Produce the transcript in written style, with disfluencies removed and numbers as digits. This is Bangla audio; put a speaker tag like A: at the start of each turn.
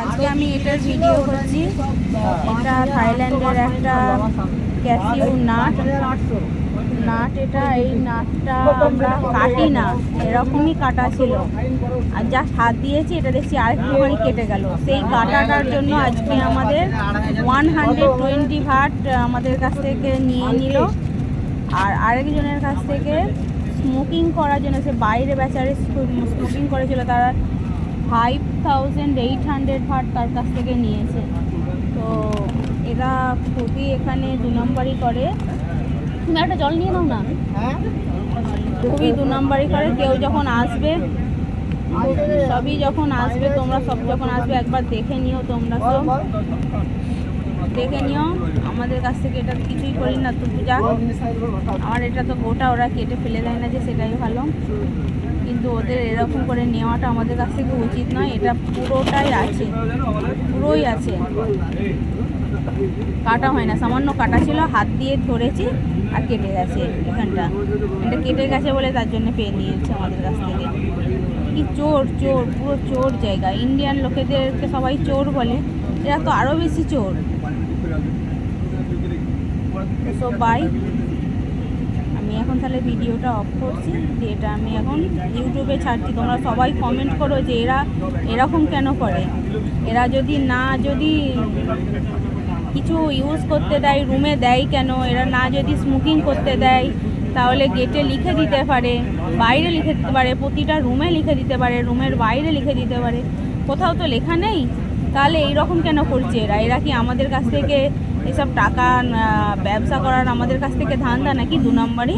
A: আজকে আমি এটার ভিডিও করছি। এটা থাইল্যান্ডের একটা ক্যাসিউ নাট। এটা এই নাটটা আমরা কাটি না, এরকমই কাটা ছিল, আর জাস্ট হাত দিয়েছি, এটা দেখছি আরেকটুখানি কেটে গেল। সেই কাটাটার জন্য আজকে আমাদের 120 ভাট আমাদের কাছ থেকে নিয়ে নিল। আর আরেকজনের কাছ থেকে স্মোকিং করার জন্য, সে বাইরে বেচারে স্মোকিং করেছিল, তারা 5800 ভাট তার কাছ থেকে নিয়েছে। তো এরা খুবই এখানে 2 নম্বরই করে। তুমি একটা জল নিয়ে নাও না। খুবই 2 নম্বরই করে। কেউ যখন আসবে, সবই যখন আসবে, তোমরা সব যখন আসবে একবার দেখে নিও, তোমরা সব দেখে নিও। আমাদের কাছ থেকে এটা কিছুই করি না, তো যা আমার এটা তো গোটা ওরা কেটে ফেলে দেয় না, যে সেটাই ভালো। কিন্তু ওদের এরকম করে নেওয়াটা আমাদের কাছ থেকে উচিত নয়। এটা পুরোটাই আছে, পুরোই আছে, কাটা হয় না, সামান্য কাটা ছিল, হাত দিয়ে ধরেছি আর কেটে গেছে। এখানটা এটা কেটে গেছে বলে তার জন্য পেয়ে নিয়েছে আমাদের কাছ থেকে। কি চোর চোর, পুরো চোর জায়গা। ইন্ডিয়ান লোকেদেরকে সবাই চোর বলে, এরা তো আরও বেশি চোর। সো বাই, আমি এখন তাহলে ভিডিওটা অফ করছি, যে এটা আমি এখন ইউটিউবে ছাড়ছি। তোমরা সবাই কমেন্ট করো যে এরা এরকম কেন করে। এরা যদি কিছু ইউজ করতে দেয়, রুমে দেয় কেন? এরা না যদি স্মোকিং করতে দেয়, তাহলে গেটে লিখে দিতে পারে, বাইরে লিখে দিতে পারে, প্রতিটা রুমে লিখে দিতে পারে, রুমের বাইরে লিখে দিতে পারে। কোথাও তো লেখা নেই, তাহলে এইরকম কেন করছে এরা? এরা কি আমাদের কাছ থেকে এসব টাকা ব্যবসা করার আমাদের কাছ থেকে ধান্দা নাকি 2 নম্বরই?